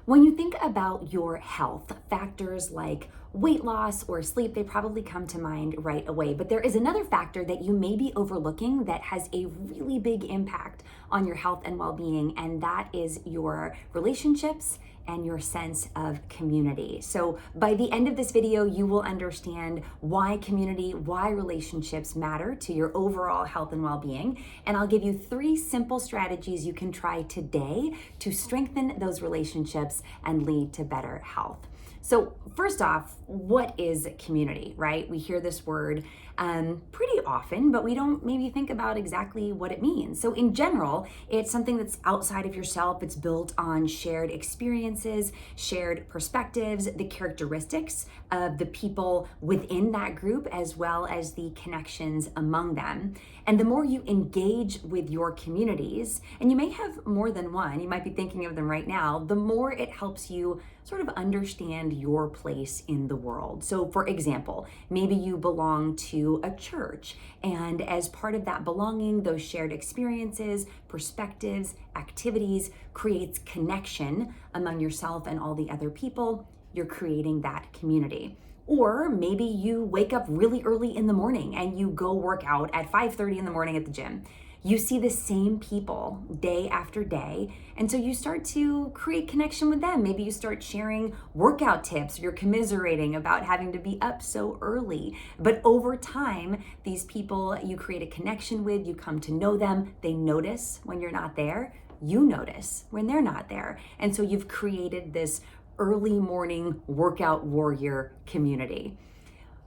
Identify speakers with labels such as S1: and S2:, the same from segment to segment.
S1: When you think about your health, factors like weight loss or sleep, they probably come to mind right away. But there is another factor that you may be overlooking that has a really big impact on your health and well-being, and that is your relationships and your sense of community. So by the end of this video, you will understand why community, why relationships matter to your overall health and well-being. And I'll give you 3 simple strategies you can try today to strengthen those relationships and lead to better health. So first off, what is community, right? We hear this word pretty often, but we don't maybe think about exactly what it means. So in general, it's something that's outside of yourself. It's built on shared experiences, shared perspectives, the characteristics of the people within that group, as well as the connections among them. And the more you engage with your communities, and you may have more than one, you might be thinking of them right now, the more it helps you sort of understand your place in the world. So for example, maybe you belong to a church, and as part of that belonging, those shared experiences, perspectives, activities creates connection among yourself and all the other people. You're creating that community. Or maybe you wake up really early in the morning and you go work out at 5:30 in the morning at the gym. You see the same people day after day, and so you start to create connection with them. Maybe you start sharing workout tips, you're commiserating about having to be up so early. But over time, these people you create a connection with, you come to know them, they notice when you're not there, you notice when they're not there. And so you've created this early morning workout warrior community.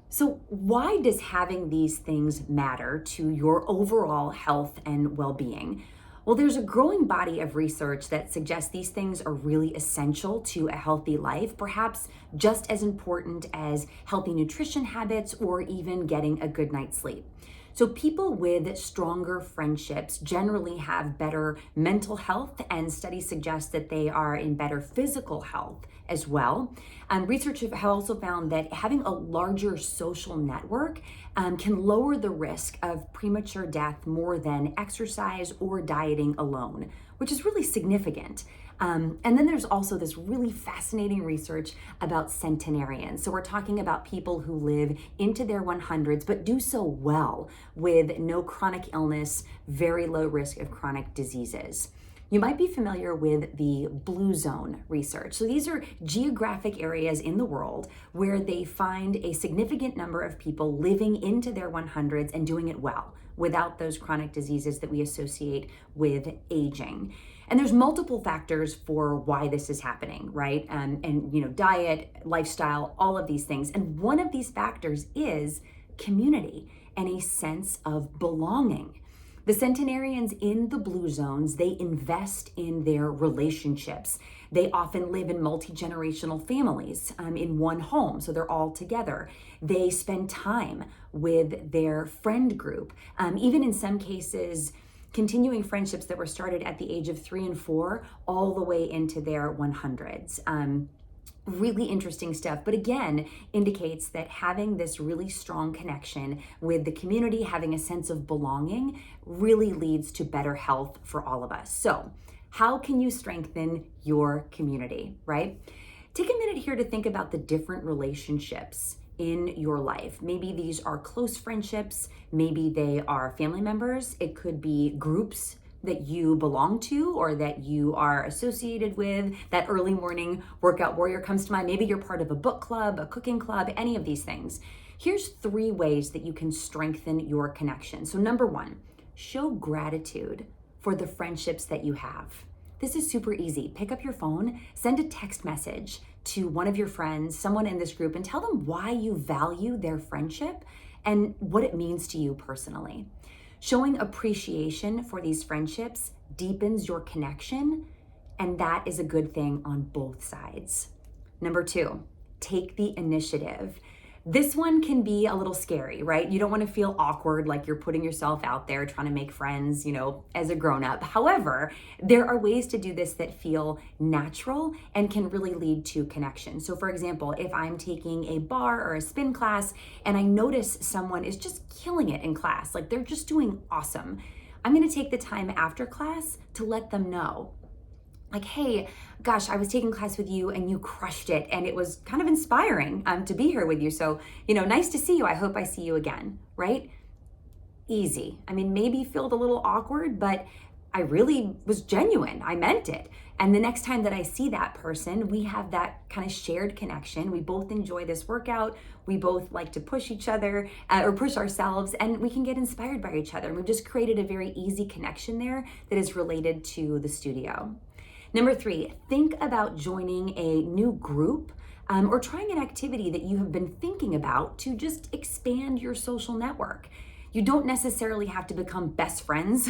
S1: So why does having these things matter to your overall health and well-being? Well, there's a growing body of research that suggests these things are really essential to a healthy life, perhaps just as important as healthy nutrition habits or even getting a good night's sleep. So people with stronger friendships generally have better mental health, and studies suggest that they are in better physical health as well. Research have also found that having a larger social network can lower the risk of premature death more than exercise or dieting alone, which is really significant. And then there's also this really fascinating research about centenarians. So we're talking about people who live into their 100s, but do so well with no chronic illness, very low risk of chronic diseases. You might be familiar with the blue zone research. So these are geographic areas in the world where they find a significant number of people living into their 100s and doing it well without those chronic diseases that we associate with aging. And there's multiple factors for why this is happening, right? And diet, lifestyle, all of these things. And one of these factors is community and a sense of belonging. The centenarians in the blue zones, they invest in their relationships. They often live in multi-generational families in one home, so they're all together. They spend time with their friend group. Even in some cases, continuing friendships that were started at the age of 3 and 4 all the way into their 100s. Really interesting stuff, but again, indicates that having this really strong connection with the community, having a sense of belonging, really leads to better health for all of us. So, how can you strengthen your community, right? Take a minute here to think about the different relationships in your life. Maybe these are close friendships, maybe they are family members, it could be groups that you belong to or that you are associated with. That early morning workout warrior comes to mind. Maybe you're part of a book club, a cooking club, any of these things. Here's 3 ways that you can strengthen your connection. So number 1, show gratitude for the friendships that you have. This is super easy. Pick up your phone, send a text message to one of your friends, someone in this group, and tell them why you value their friendship and what it means to you personally. Showing appreciation for these friendships deepens your connection, and that is a good thing on both sides. Number 2, take the initiative. This one can be a little scary, right? You don't want to feel awkward, like you're putting yourself out there trying to make friends, as a grown-up. However, there are ways to do this that feel natural and can really lead to connection. So for example, if I'm taking a bar or a spin class and I notice someone is just killing it in class, like they're just doing awesome, I'm going to take the time after class to let them know, like, hey, gosh, I was taking class with you and you crushed it. And it was kind of inspiring to be here with you. So, nice to see you. I hope I see you again, right? Easy. I mean, maybe felt a little awkward, but I really was genuine. I meant it. And the next time that I see that person, we have that kind of shared connection. We both enjoy this workout. We both like to push each other or push ourselves, and we can get inspired by each other. And we've just created a very easy connection there that is related to the studio. Number 3, think about joining a new group or trying an activity that you have been thinking about to just expand your social network. You don't necessarily have to become best friends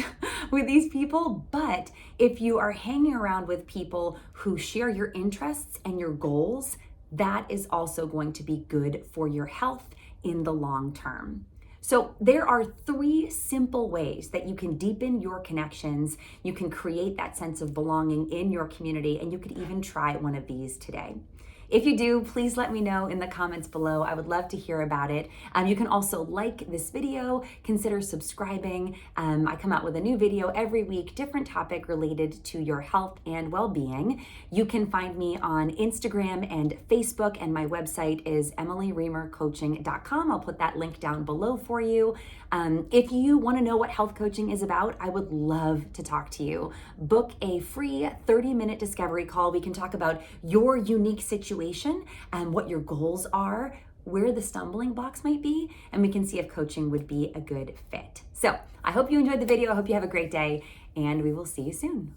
S1: with these people, but if you are hanging around with people who share your interests and your goals, that is also going to be good for your health in the long term. So there are 3 simple ways that you can deepen your connections. You can create that sense of belonging in your community, and you could even try one of these today. If you do, please let me know in the comments below. I would love to hear about it. You can also like this video, consider subscribing. I come out with a new video every week, different topic related to your health and well-being. You can find me on Instagram and Facebook, and my website is emilyreamercoaching.com. I'll put that link down below for you. If you want to know what health coaching is about, I would love to talk to you. Book a free 30-minute discovery call. We can talk about your unique situation and what your goals are, where the stumbling blocks might be, and we can see if coaching would be a good fit. So I hope you enjoyed the video. I hope you have a great day, and we will see you soon.